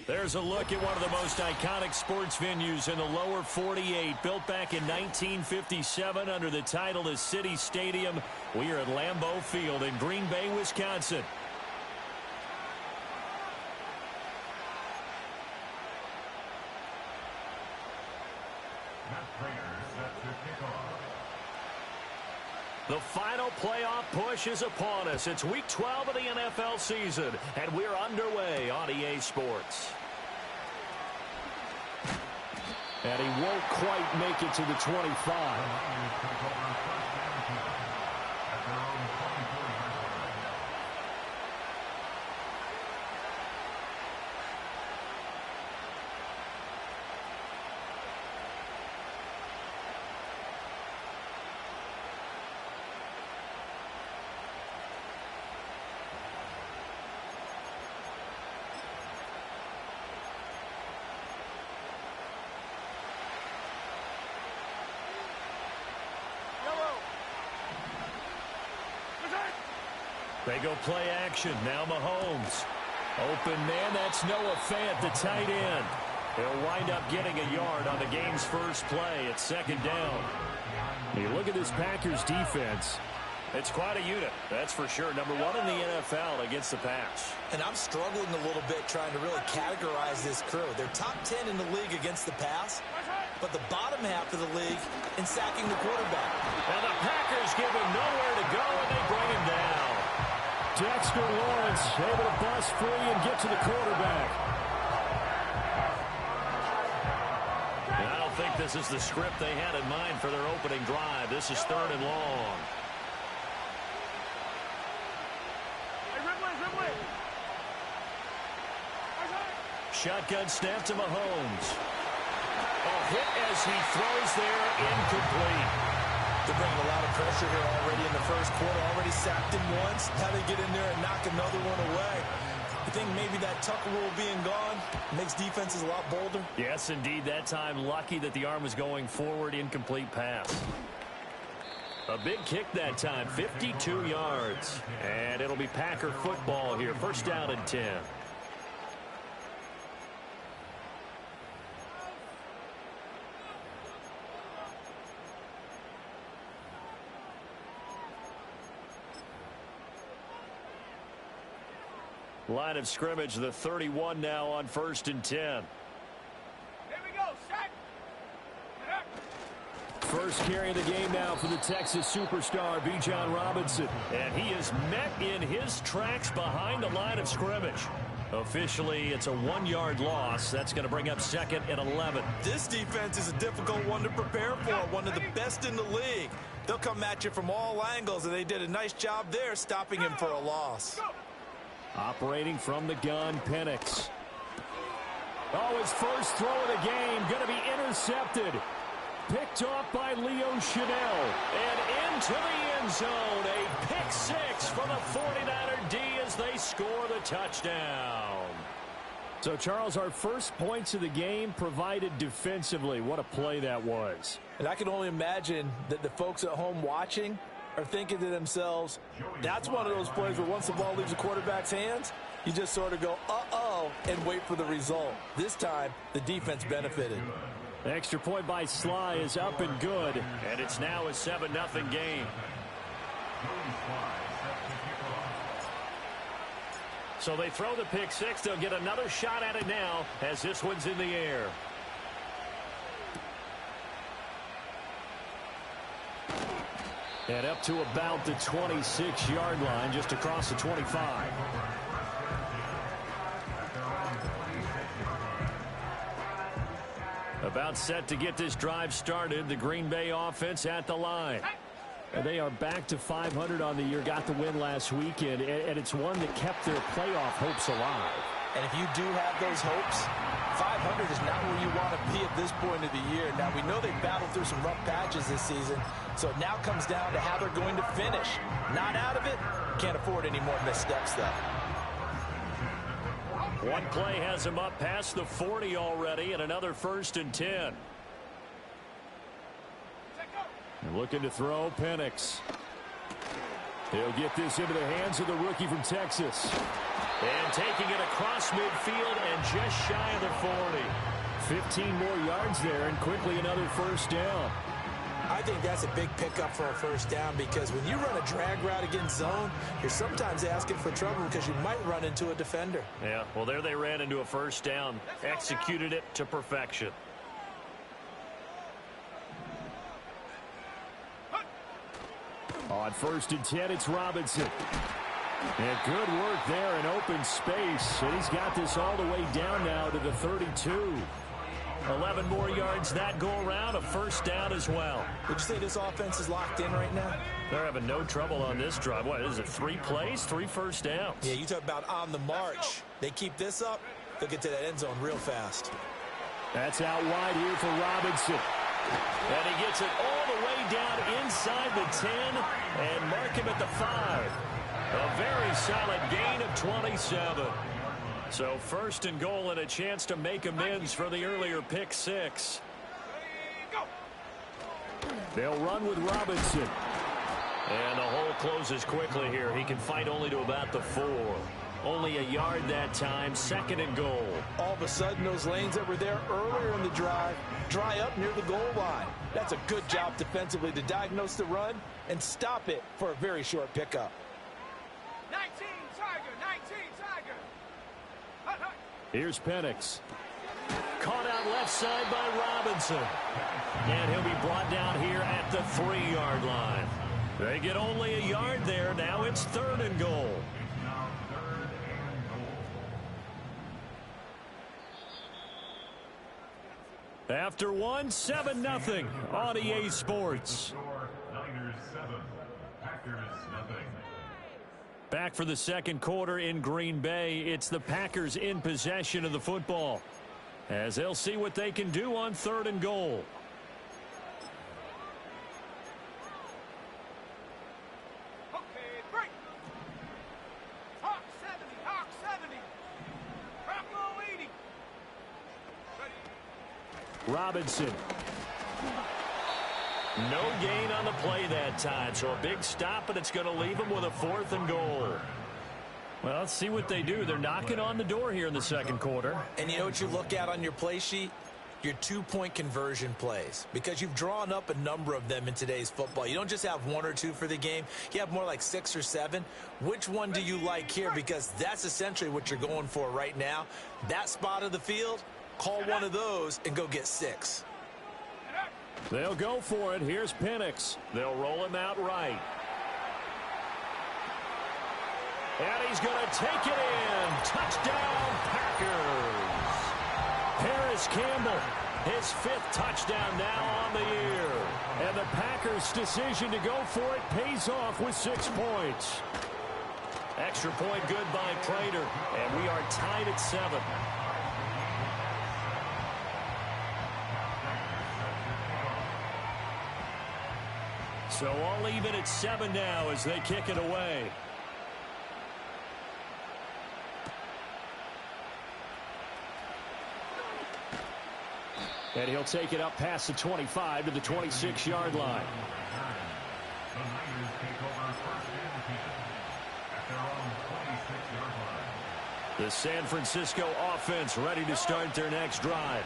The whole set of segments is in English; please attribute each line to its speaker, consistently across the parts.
Speaker 1: There's a look at one of the most iconic sports venues in the lower 48, built back in 1957 under the title of City Stadium. We are at Lambeau Field in Green Bay, Wisconsin. The final playoff push is upon us. It's Week 12 of the NFL season, and we're underway on EA Sports. And he won't quite make it to the 25. They go play action. Now Mahomes. Open man, that's Noah Fant, the tight end. He'll wind up getting a yard on the game's first play. It's second down. You look at this Packers defense. It's quite a unit, that's for sure. Number one in the NFL against the pass. And I'm struggling a little bit trying to really categorize this crew. They're top 10 in the league against the pass, but the bottom half of the league in sacking the quarterback. And the Packers give him nowhere to go, and they bring him down. Dexter Lawrence able to bust free and get to the quarterback. I don't think this is the script they had in mind for their opening drive. This is 3rd and long. Shotgun snap to Mahomes. A hit as he throws there, incomplete. They're bringing a lot of pressure here already in the first quarter. Already sacked him once. How they get in there and knock another one away. I think maybe that Tucker rule being gone makes defenses a lot bolder. Yes, indeed. That time, lucky that the arm was going forward. Incomplete pass. A big kick that time. 52 yards. And it'll be Packer football here. First down and 10. Line of scrimmage, the 31 now on 1st and 10.
Speaker 2: Here we go, set.
Speaker 1: First carry of the game now for the Texas superstar, Bijan Robinson. And he is met in his tracks behind the line of scrimmage. Officially, it's a 1-yard loss. That's going to bring up 2nd and 11.
Speaker 3: This defense is a difficult one to prepare for, one of the best in the league. They'll come at you from all angles, and they did a nice job there stopping him for a loss.
Speaker 1: Operating from the gun, Penix. Oh, his first throw of the game, going to be intercepted. Picked off by Leo Chanel. And into the end zone, a pick six for the 49er D as they score the touchdown. So, Charles, our first points of the game provided defensively. What a play that was.
Speaker 3: And I can only imagine that the folks at home watching are thinking to themselves, that's one of those plays where once the ball leaves the quarterback's hands, you just sort of go, uh-oh, and wait for the result. This time, the defense benefited.
Speaker 1: The extra point by Sly is up and good, and it's now a 7-0 game. So they throw the pick six. They'll get another shot at it now as this one's in the air. And up to about the 26-yard line, just across the 25. About set to get this drive started. The Green Bay offense at the line. They are back to 500 on the year, got the win last weekend, and it's one that kept their playoff hopes alive.
Speaker 3: And if you do have those hopes, 500 is not where you want to be at this point of the year. Now, we know they battled through some rough patches this season, so it now comes down to how they're going to finish. Not out of it, can't afford any more missteps, though.
Speaker 1: One play has him up past the 40 already, and another 1st and 10. Looking to throw, Penix. He'll get this into the hands of the rookie from Texas. And taking it across midfield and just shy of the 40. 15 more yards there and quickly another first down.
Speaker 3: I think that's a big pickup for a first down because when you run a drag route against zone, you're sometimes asking for trouble because you might run into a defender.
Speaker 1: Yeah, well, there they ran into a first down, executed it to perfection. On 1st and 10, it's Robinson. And good work there in open space. And he's got this all the way down now to the 32. 11 more yards that go around, a first down as well.
Speaker 3: Would you say this offense is locked in right now?
Speaker 1: They're having no trouble on this drive. What is it, 3 plays, 3 first downs?
Speaker 3: Yeah, you talk about on the march. They keep this up, they'll get to that end zone real fast.
Speaker 1: That's out wide here for Robinson. And he gets it all the way down inside the 10 and mark him at the 5. A very solid gain of 27. So 1st and goal and a chance to make amends for the earlier pick 6. They'll run with Robinson. And the hole closes quickly here. He can fight only to about the 4. Only a yard that time, 2nd and goal.
Speaker 3: All of a sudden, those lanes that were there earlier in the drive dry up near the goal line. That's a good job defensively to diagnose the run and stop it for a very short pickup.
Speaker 2: 19 Tiger, 19 Tiger.
Speaker 1: Here's Penix. Caught out left side by Robinson. And he'll be brought down here at the 3-yard line. They get only a yard there. Now it's 3rd and goal. After 1, 7-0 on EA Sports. Back for the 2nd quarter in Green Bay. It's the Packers in possession of the football, as they'll see what they can do on 3rd and goal.
Speaker 2: Okay, break. Hawk 70, Hawk 70. Bravo 80. Ready.
Speaker 1: Robinson. No gain on the play that time, so a big stop, and it's going to leave them with a 4th and goal. Well, let's see what they do. They're knocking on the door here in the 2nd quarter.
Speaker 3: And you know what you look at on your play sheet? Your 2-point conversion plays, because you've drawn up a number of them in today's football. You don't just have 1 or 2 for the game. You have more like 6 or 7. Which one do you like here? Because that's essentially what you're going for right now. That spot of the field, call one of those and go get 6.
Speaker 1: They'll go for it. Here's Penix. They'll roll him out right. And he's going to take it in. Touchdown, Packers. Harris Campbell, his 5th touchdown now on the year. And the Packers' decision to go for it pays off with 6 points. Extra point good by Prater. And we are tied at 7. So all even at 7 now as they kick it away. And he'll take it up past the 25 to the 26-yard line. The San Francisco offense ready to start their next drive.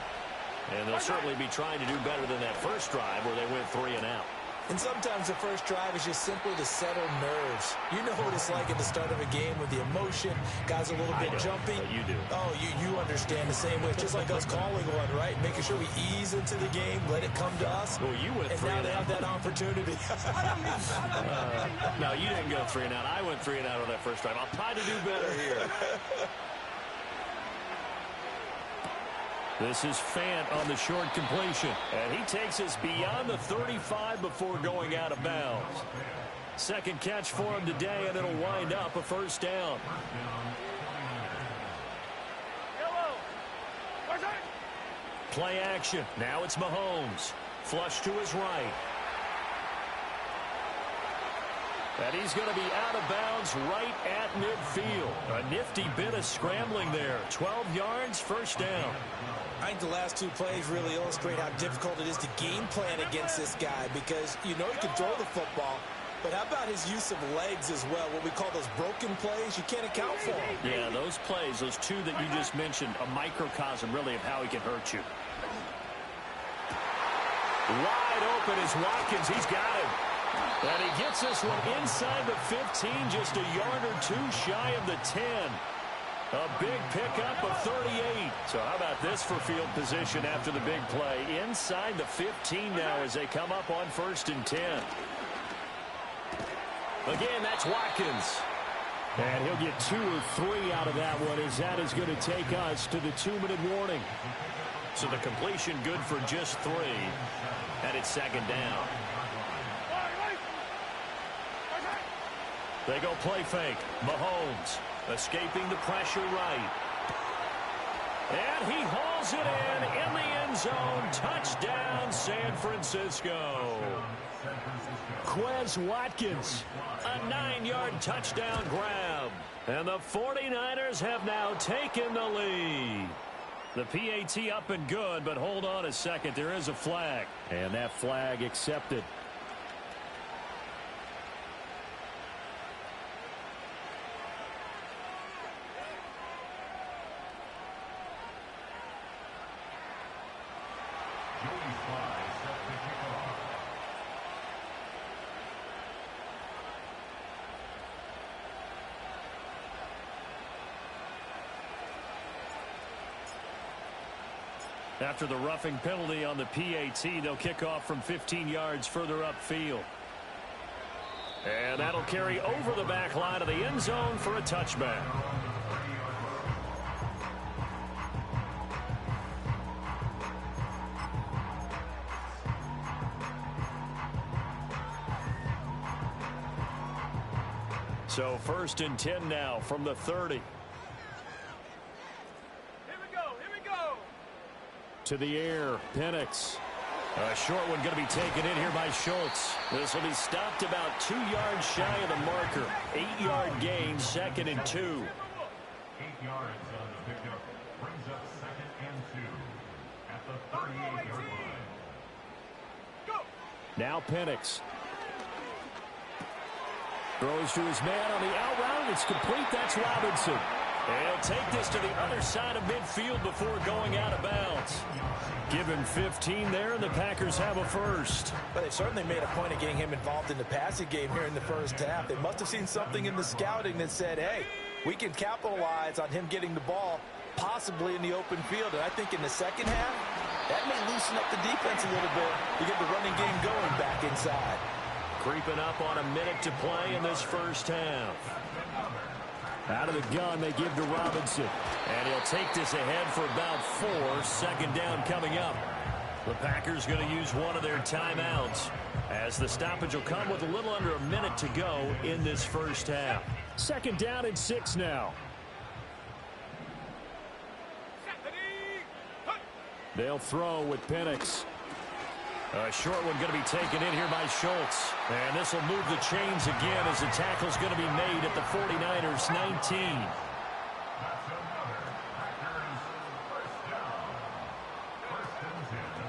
Speaker 1: And they'll certainly be trying to do better than that first drive where they went 3 and out.
Speaker 3: And sometimes the first drive is just simply to settle nerves. You know what it's like at the start of a game with the emotion, guys are a little bit jumpy.
Speaker 1: You do.
Speaker 3: Oh, you understand the same way. It's just like us calling one, right? Making sure we ease into the game, let it come to us.
Speaker 1: Well, you went 3
Speaker 3: and now
Speaker 1: and
Speaker 3: they
Speaker 1: out.
Speaker 3: have that opportunity.
Speaker 1: No, you didn't go 3 and out. I went 3 and out on that first drive. I'll try to do better here. This is Fant on the short completion. And he takes us beyond the 35 before going out of bounds. 2nd catch for him today, and it'll wind up a first down. Play action. Now it's Mahomes. Flush to his right. And he's going to be out of bounds right at midfield. A nifty bit of scrambling there. 12 yards, first down.
Speaker 3: I think the last 2 plays really illustrate how difficult it is to game plan against this guy because you know he can throw the football, But how about his use of legs as well, what we call those broken plays? You can't account for them.
Speaker 1: Yeah, those plays, those two that you just mentioned, a microcosm really of how he can hurt you. Wide open is Watkins. He's got him. And he gets this one inside the 15, just a yard or two shy of the 10. A big pickup of 38. So how about this for field position after the big play? Inside the 15 now as they come up on 1st and 10. Again, that's Watkins. And he'll get 2 or 3 out of that one as that is going to take us to the 2-minute warning. So the completion good for just 3. And it's 2nd down. They go play fake. Mahomes escaping the pressure right. And he hauls it in the end zone. Touchdown, San Francisco. Quez Watkins, a 9-yard touchdown grab. And the 49ers have now taken the lead. The PAT up and good, but hold on a second. There is a flag. And that flag accepted. After the roughing penalty on the PAT, they'll kick off from 15 yards further upfield. And that'll carry over the back line of the end zone for a touchback. So 1st and 10 now from the 30. To the air, Penix. A short one going to be taken in here by Schultz. This will be stopped about 2 yards shy of the marker. 8-yard gain, 2nd and 2.
Speaker 4: 8 yards on the pickup brings up 2nd and 2 at the 38-yard line.
Speaker 1: Now Penix. Throws to his man on the out route. It's complete. That's Robinson. And he'll take this to the other side of midfield before going out of bounds. Give him 15 there, and the Packers have a first.
Speaker 3: But they certainly made a point of getting him involved in the passing game here in the first half. They must have seen something in the scouting that said, hey, we can capitalize on him getting the ball, possibly in the open field. And I think in the second half, that may loosen up the defense a little bit to get the running game going back inside.
Speaker 1: Creeping up on a minute to play in this first half. Out of the gun, they give to Robinson. And he'll take this ahead for about 4. 2nd down coming up. The Packers going to use one of their timeouts, as the stoppage will come with a little under a minute to go in this first half. 2nd down and 6 now. They'll throw with Penix. A short one going to be taken in here by Schultz. And this will move the chains again as the tackle's going to be made at the 49ers 19.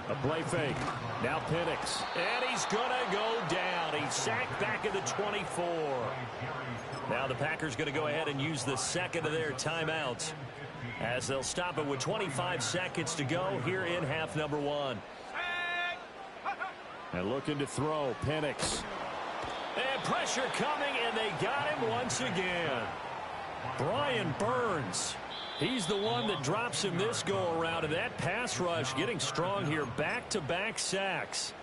Speaker 1: A play fake. Now Penix. And he's going to go down. He's sacked back at the 24. Now the Packers going to go ahead and use the 2nd of their timeouts, as they'll stop it with 25 seconds to go here in half number 1. And looking to throw, Penix. And pressure coming, and they got him once again. Brian Burns. He's the one that drops him this go-around, and that pass rush getting strong here. Back-to-back sacks.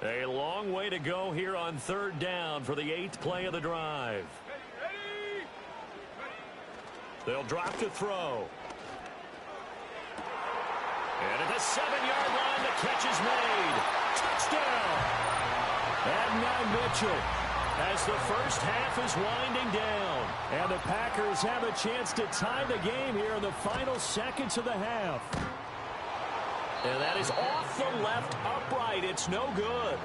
Speaker 1: A long way to go here on 3rd down for the 8th play of the drive. They'll drop to throw. And at the 7-yard line, the catch is made. Touchdown! And now Mitchell, as the first half is winding down. And the Packers have a chance to tie the game here in the final seconds of the half. And that is off the left upright. It's no good.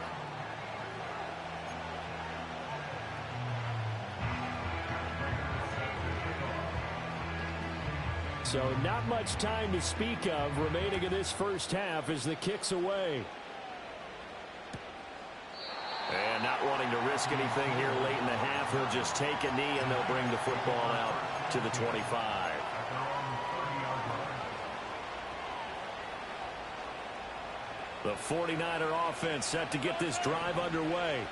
Speaker 1: So not much time to speak of remaining in this first half as the kick's away. And not wanting to risk anything here late in the half, he'll just take a knee and they'll bring the football out to the 25. The 49er offense set to get this drive underway.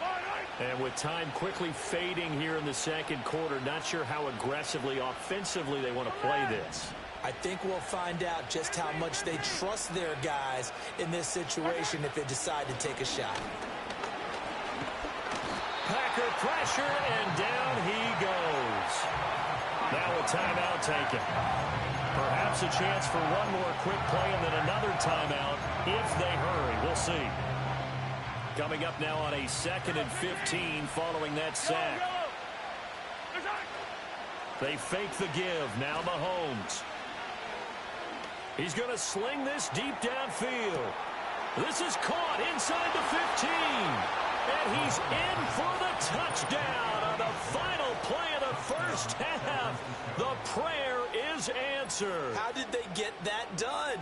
Speaker 1: And with time quickly fading here in the second quarter, not sure how aggressively, offensively they want to play this.
Speaker 3: I think we'll find out just how much they trust their guys in this situation if they decide to take a shot.
Speaker 1: Packer pressure, and down he goes. Now a timeout taken. Perhaps a chance for one more quick play and then another timeout if they hurry. We'll see. Coming up now on a 2nd and 15 following that sack. They fake the give. Now Mahomes. He's going to sling this deep downfield. This is caught inside the 15. And he's in for the touchdown on the final play of the first half. The prayer is answered.
Speaker 3: How did they get that done?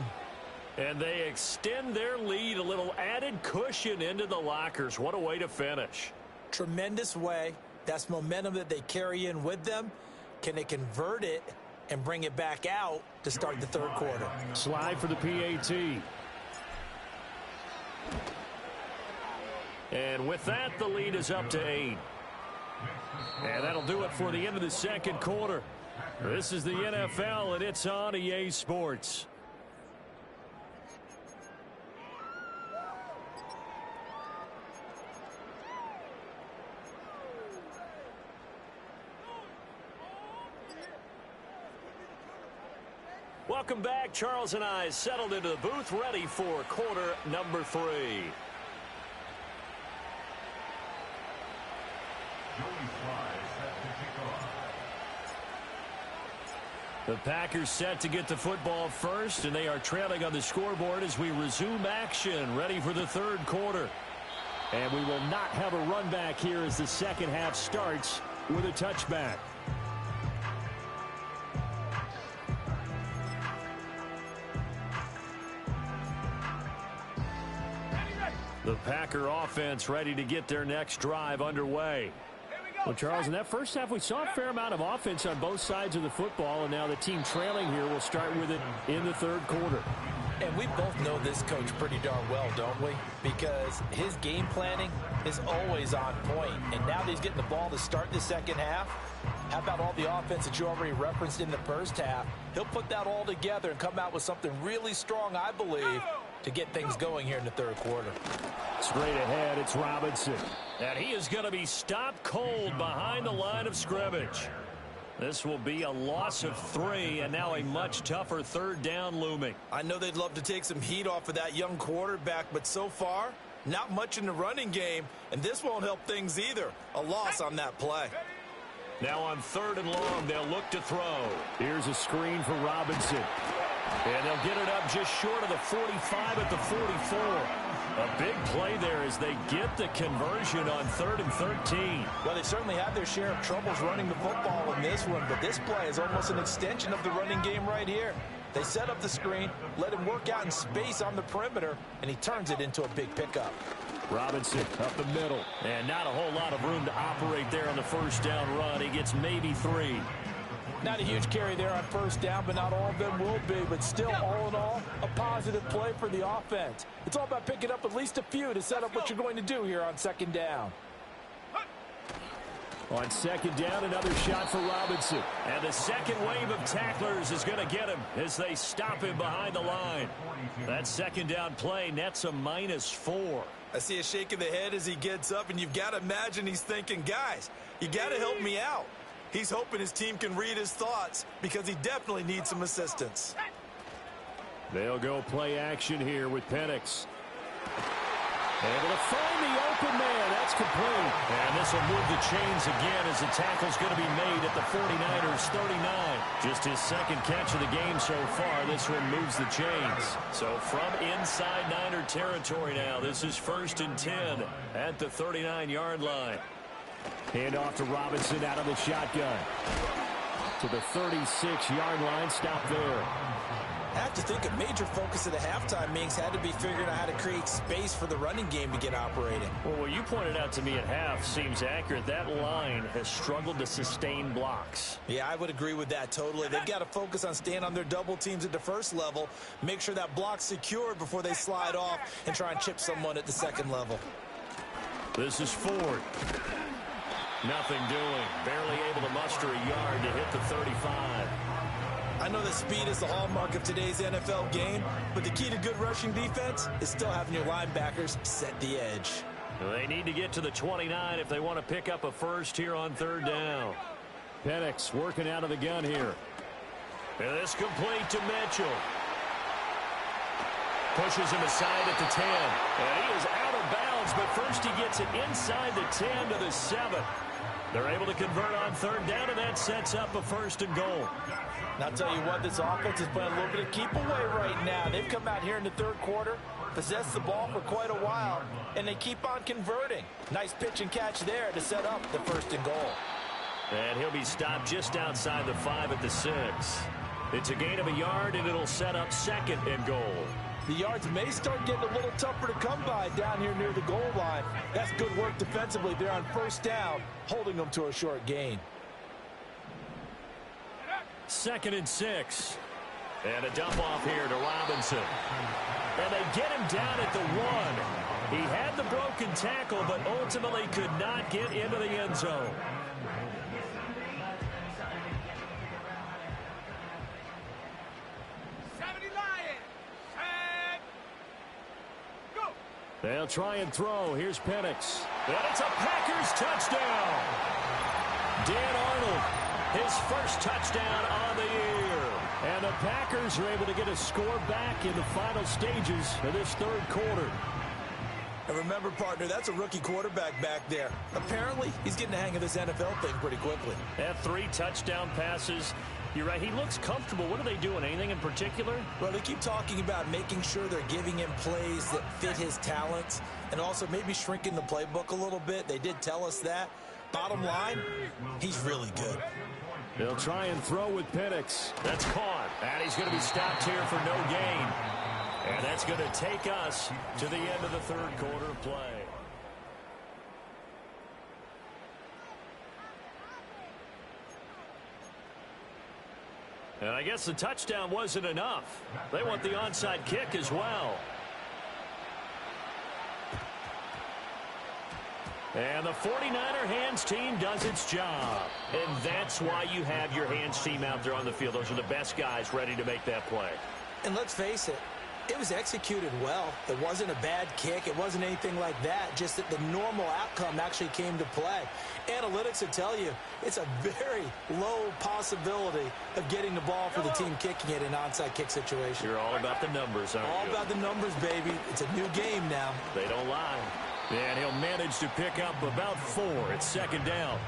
Speaker 1: And they extend their lead, a little added cushion into the lockers. What a way to finish.
Speaker 3: Tremendous way. That's momentum that they carry in with them. Can they convert it and bring it back out to start the third quarter?
Speaker 1: Slide for the PAT. And with that, the lead is up to 8. And that'll do it for the end of the second quarter. This is the NFL, and it's on EA Sports. Welcome back. Charles and I settled into the booth, ready for quarter number 3. The Packers set to get the football first, and they are trailing on the scoreboard as we resume action, ready for the third quarter. And we will not have a run back here as the second half starts with a touchback. The Packer offense ready to get their next drive underway. Well, Charles, in that first half, we saw a fair amount of offense on both sides of the football, and now the team trailing here will start with it in the third quarter.
Speaker 3: And we both know this coach pretty darn well, don't we? Because his game planning is always on point. And now that he's getting the ball to start the second half, how about all the offense that you already referenced in the first half? He'll put that all together and come out with something really strong, I believe, to get things going here in the third quarter.
Speaker 1: Straight ahead, it's Robinson. And he is going to be stopped cold behind the line of scrimmage. This will be a loss of 3, and now a much tougher third down looming.
Speaker 3: I know they'd love to take some heat off of that young quarterback, but so far, not much in the running game, and this won't help things either. A loss on that play.
Speaker 1: Now on 3rd and long, they'll look to throw. Here's a screen for Robinson. And they'll get it up just short of the 45 at the 44. A big play there as they get the conversion on 3rd and 13.
Speaker 3: Well, they certainly had their share of troubles running the football in this one, but this play is almost an extension of the running game right here. They set up the screen, let him work out in space on the perimeter, and he turns it into a big pickup.
Speaker 1: Robinson up the middle, and not a whole lot of room to operate there on the first down run. He gets maybe 3.
Speaker 3: Not a huge carry there on first down, but not all of them will be. But still, all in all, a positive play for the offense. It's all about picking up at least a few to set up what you're going to do here on second down.
Speaker 1: On second down, another shot for Robinson. And the second wave of tacklers is going to get him as they stop him behind the line. That second down play nets a -4.
Speaker 3: I see a shake of the head as he gets up, and you've got to imagine he's thinking, guys, you got to help me out. He's hoping his team can read his thoughts because he definitely needs some assistance.
Speaker 1: They'll go play action here with Penix. Able to find the open man. That's complete. And this will move the chains again as the tackle's going to be made at the 49ers 39. Just his second catch of the game so far. This one moves the chains. So from inside Niner territory now, this is 1st and 10 at the 39-yard line. Hand off to Robinson out of the shotgun. to the 36-yard line. Stop there.
Speaker 3: I have to think a major focus of the halftime meetings had to be figuring out how to create space for the running game to get operating.
Speaker 1: Well, what you pointed out to me at half seems accurate. That line has struggled to sustain blocks.
Speaker 3: Yeah, I would agree with that totally. They've got to focus on staying on their double teams at the first level, make sure that block's secured before they slide off and try and chip someone at the second level.
Speaker 1: This is Ford. Nothing doing. Barely able to muster a yard to hit the 35.
Speaker 3: I know that speed is the hallmark of today's NFL game, but the key to good rushing defense is still having your linebackers set the edge.
Speaker 1: They need to get to the 29 if they want to pick up a first here on third down. Penix working out of the gun here. And this complete to Mitchell. Pushes him aside at the 10. And he is out of bounds, but first he gets it inside the 10 to the 7. They're able to convert on third down, and that sets up a first and goal.
Speaker 3: And I'll tell you what, this offense is playing a little bit of keep away right now. They've come out here in the third quarter, possessed the ball for quite a while, and they keep on converting. Nice pitch and catch there to set up the first and goal.
Speaker 1: And he'll be stopped just outside the 5 at the 6. It's a gain of a yard, and it'll set up second and goal.
Speaker 3: The yards may start getting a little tougher to come by down here near the goal line. That's good work defensively there on first down, holding them to a short gain.
Speaker 1: 2nd and 6. And a dump off here to Robinson. And they get him down at the 1. He had the broken tackle, but ultimately could not get into the end zone. They'll try and throw. Here's Penix. And it's a Packers touchdown. Dan Arnold, his first touchdown on the year. And the Packers are able to get a score back in the final stages of this third quarter.
Speaker 3: And remember, partner, that's a rookie quarterback back there. Apparently, he's getting the hang of this NFL thing pretty quickly.
Speaker 1: Had 3 touchdown passes. You're right, he looks comfortable. What are they doing? Anything in particular?
Speaker 3: Well, they keep talking about making sure they're giving him plays that fit his talents and also maybe shrinking the playbook a little bit. They did tell us that. Bottom line, he's really good.
Speaker 1: They'll try and throw with Penix. That's caught. And he's going to be stopped here for no gain. And that's going to take us to the end of the third quarter of play. And I guess the touchdown wasn't enough. They want the onside kick as well. And the 49er hands team does its job. And that's why you have your hands team out there on the field. Those are the best guys ready to make that play.
Speaker 3: And let's face it, it was executed well. It wasn't a bad kick. It wasn't anything like that. Just that the normal outcome actually came to play. Analytics will tell you it's a very low possibility of getting the ball for the team kicking it in an onside kick situation.
Speaker 1: You're all about the numbers, aren't you?
Speaker 3: All about the numbers, baby. It's a new game now.
Speaker 1: They don't lie. And he'll manage to pick up about 4 at second down.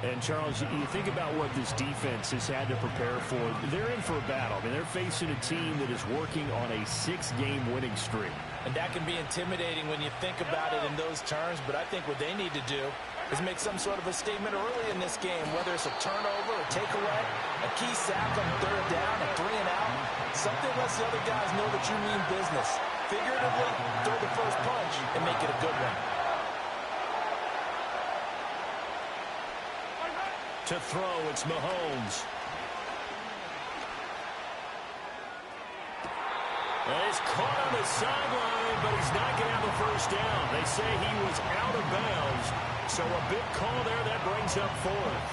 Speaker 1: And, Charles, you think about what this defense has had to prepare for. They're in for a battle. I mean, they're facing a team that is working on a 6-game winning streak.
Speaker 3: And that can be intimidating when you think about it in those terms. But I think what they need to do is make some sort of a statement early in this game, whether it's a turnover, a takeaway, a key sack on third down, a 3 and out. Something lets the other guys know that you mean business. Figuratively, throw the first punch and make it a good one.
Speaker 1: To throw, it's Mahomes. And he's caught on the sideline, but he's not going to have a first down. They say he was out of bounds, so a big call there that brings up 4th.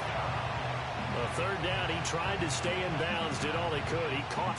Speaker 1: A third down, he tried to stay in bounds, did all he could. He caught.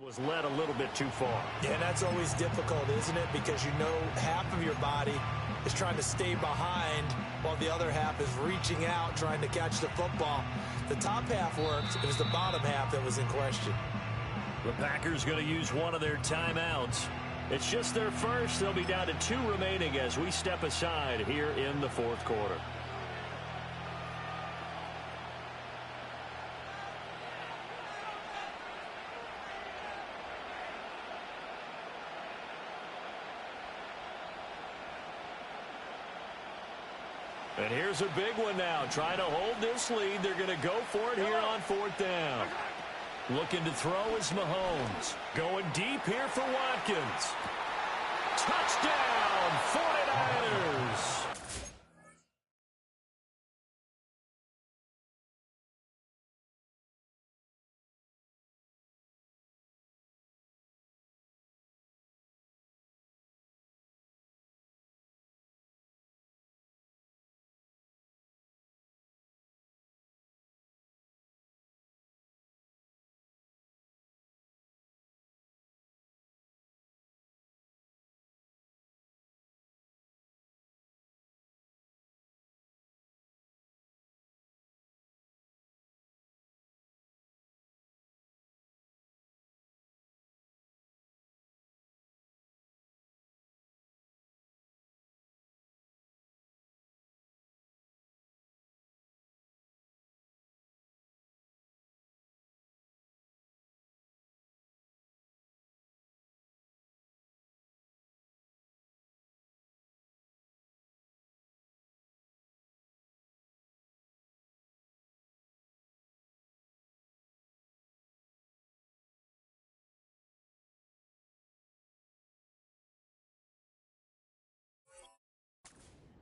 Speaker 1: Was led a little bit too far.
Speaker 3: Yeah, and that's always difficult, isn't it? Because you know half of your body is trying to stay behind while the other half is reaching out, trying to catch the football. The top half worked. It was the bottom half that was in question.
Speaker 1: The Packers going to use one of their timeouts. It's just their first. They'll be down to 2 remaining as we step aside here in the fourth quarter. And here's a big one now. Trying to hold this lead. They're going to go for it here on 4th down. Looking to throw is Mahomes. Going deep here for Watkins. Touchdown, 49ers.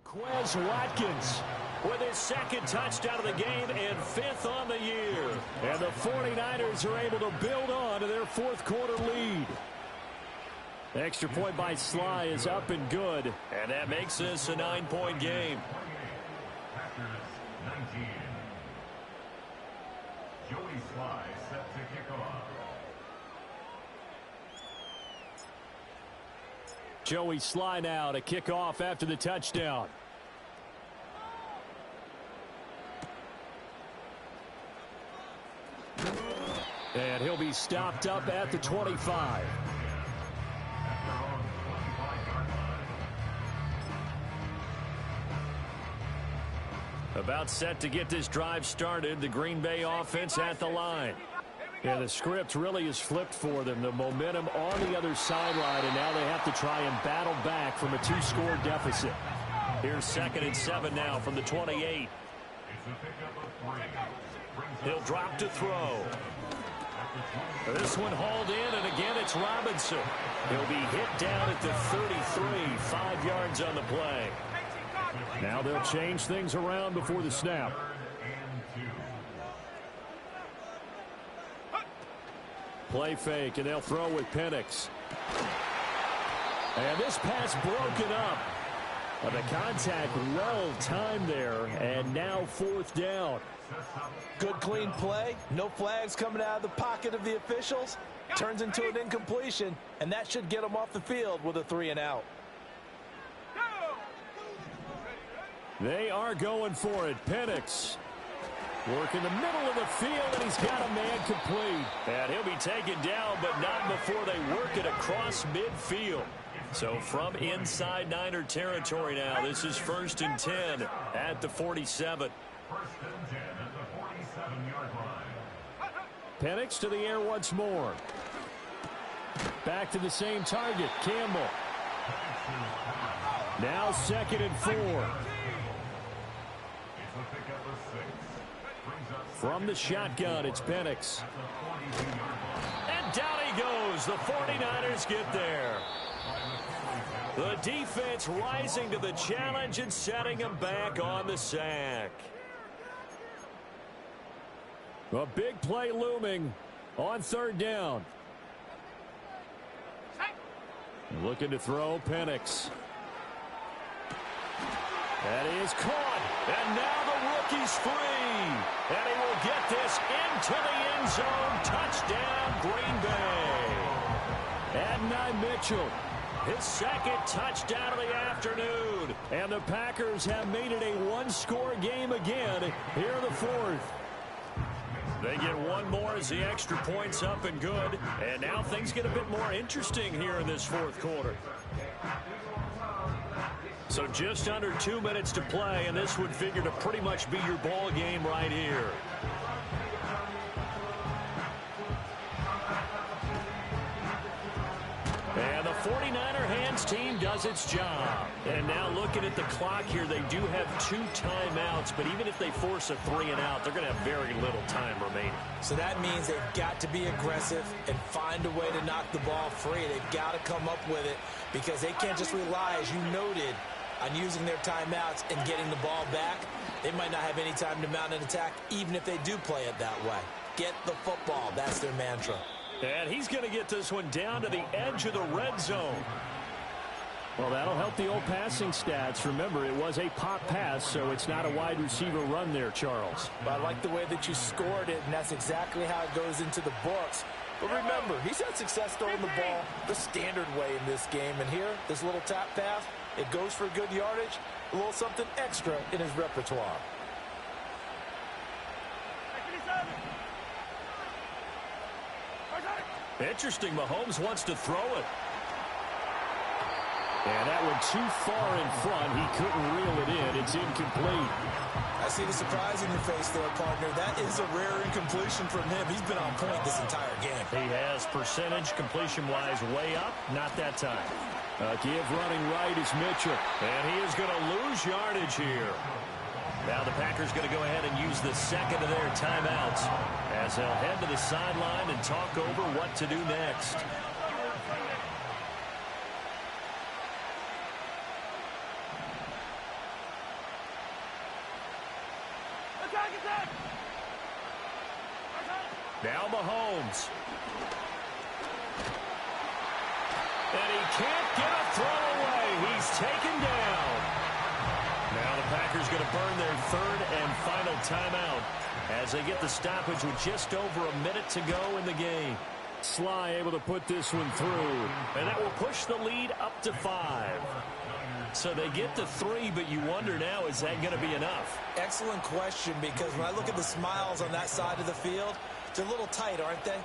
Speaker 1: Quez Watkins with his 2nd touchdown of the game and 5th on the year. And the 49ers are able to build on to their 4th quarter lead. Extra point by Sly is up and good. And that makes this a 9-point game.
Speaker 4: Packers 19. Joey Sly set to kick off.
Speaker 1: Joey Sly now to kick off after the touchdown. And he'll be stopped up at the 25. About set to get this drive started. The Green Bay offense at the line. Yeah, the script really is flipped for them. The momentum on the other sideline, and now they have to try and battle back from a 2-score deficit. Here's 2nd and 7 now from the 28. He'll drop to throw. This one hauled in, and again it's Robinson. He'll be hit down at the 33, 5 yards on the play. Now they'll change things around before the snap. Play fake, and they'll throw with Penix. And this pass broken up. But the contact well timed there, and now 4th down.
Speaker 3: Good clean play. No flags coming out of the pocket of the officials. Turns into an incompletion, and that should get them off the field with a 3 and out.
Speaker 1: They are going for it. Penix work in the middle of the field, and he's got a man complete. And he'll be taken down, but not before they work it across midfield. So from inside Niner territory now, this is 1st and 10 at the 47.
Speaker 4: 1st and 10 at the 47-yard line.
Speaker 1: Penix to the air once more. Back to the same target, Campbell. Now 2nd and 4. From the shotgun, it's Penix. And down he goes. The 49ers get there. The defense rising to the challenge and setting him back on the sack. A big play looming on 3rd down. Looking to throw, Penix. That is caught. And now the rookie's free. And he will get this into the end zone. Touchdown, Green Bay. Adonai Mitchell, his 2nd touchdown of the afternoon. And the Packers have made it a 1-score game again here in the 4th. They get one more as the extra point's up and good. And now things get a bit more interesting here in this fourth quarter. So just under 2 minutes to play, and this would figure to pretty much be your ball game right here. And the 49er hands team does its job. And now looking at the clock here, they do have 2 timeouts, but even if they force a 3-and-out, they're going to have very little time remaining.
Speaker 3: So that means they've got to be aggressive and find a way to knock the ball free. They've got to come up with it because they can't just rely, as you noted, on using their timeouts and getting the ball back. They might not have any time to mount an attack, even if they do play it that way. Get the football. That's their mantra.
Speaker 1: And he's going to get this one down to the edge of the red zone.
Speaker 5: Well, that'll help the old passing stats. Remember, it was a pop pass, so it's not a wide receiver run there, Charles.
Speaker 3: But I like the way that you scored it, and that's exactly how it goes into the books. But remember, he's had success throwing the ball the standard way in this game. And here, this little tap pass, it goes for good yardage, a little something extra in his repertoire.
Speaker 1: Interesting, Mahomes wants to throw it. And that went too far in front. He couldn't reel it in. It's incomplete.
Speaker 3: I see the surprise in your face there, partner. That is a rare incompletion from him. He's been on point this entire game.
Speaker 1: He has percentage completion-wise way up. Not that time.
Speaker 5: Give running right is Mitchell.
Speaker 1: And he is going to lose yardage here. Now the Packers going to go ahead and use the second of their timeouts as they'll head to the sideline and talk over what to do next. Now Mahomes. And he can't get a throw away. He's taken down. Now the Packers going to burn their third and final timeout as they get the stoppage with just over a minute to go in the game.
Speaker 5: Sly able to put this one through.
Speaker 1: And that will push the lead up to 5. So they get to 3, but you wonder now, is that going to be enough?
Speaker 3: Excellent question, because when I look at the smiles on that side of the field, they're a little tight, aren't they?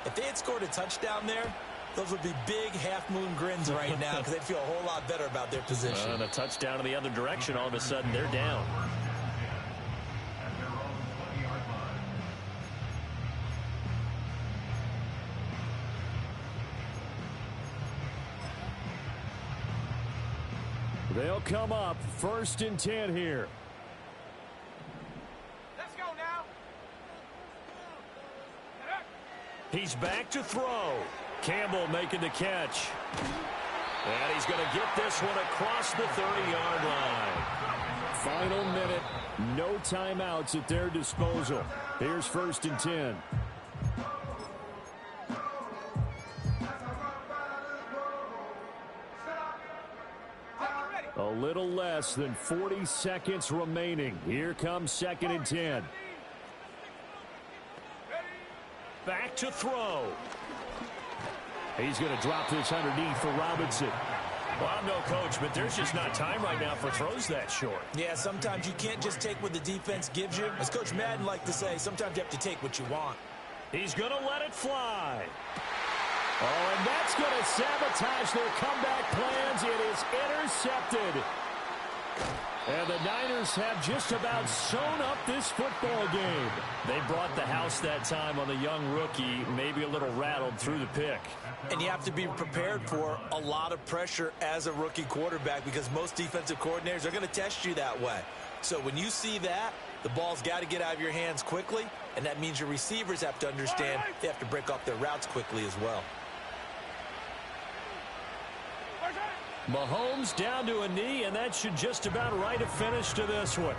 Speaker 3: If they had scored a touchdown there, those would be big half-moon grins right now because they'd feel a whole lot better about their position.
Speaker 1: And a touchdown in the other direction, all of a sudden they're down.
Speaker 5: They'll come up 1st and 10 here.
Speaker 2: Let's go now.
Speaker 1: He's back to throw. Campbell making the catch. And he's going to get this one across the 30-yard line.
Speaker 5: Final minute. No timeouts at their disposal. Here's 1st and 10. A little less than 40 seconds remaining. Here comes 2nd and 10.
Speaker 1: Back to throw.
Speaker 5: He's going to drop this underneath for Robinson.
Speaker 1: Well, I'm no coach, but there's just not time right now for throws that short.
Speaker 3: Yeah, sometimes you can't just take what the defense gives you. As Coach Madden liked to say, sometimes you have to take what you want.
Speaker 1: He's going to let it fly.
Speaker 5: Oh, and that's going to sabotage their comeback plans. It is intercepted. And the Niners have just about sewn up this football game.
Speaker 1: They brought the house that time on the young rookie, maybe a little rattled through the pick.
Speaker 3: And you have to be prepared for a lot of pressure as a rookie quarterback because most defensive coordinators are going to test you that way. So when you see that, the ball's got to get out of your hands quickly, and that means your receivers have to understand they have to break off their routes quickly as well.
Speaker 1: Mahomes down to a knee, and that should just about write a finish to this one.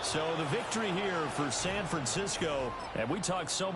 Speaker 1: So the victory here for San Francisco, and we talked so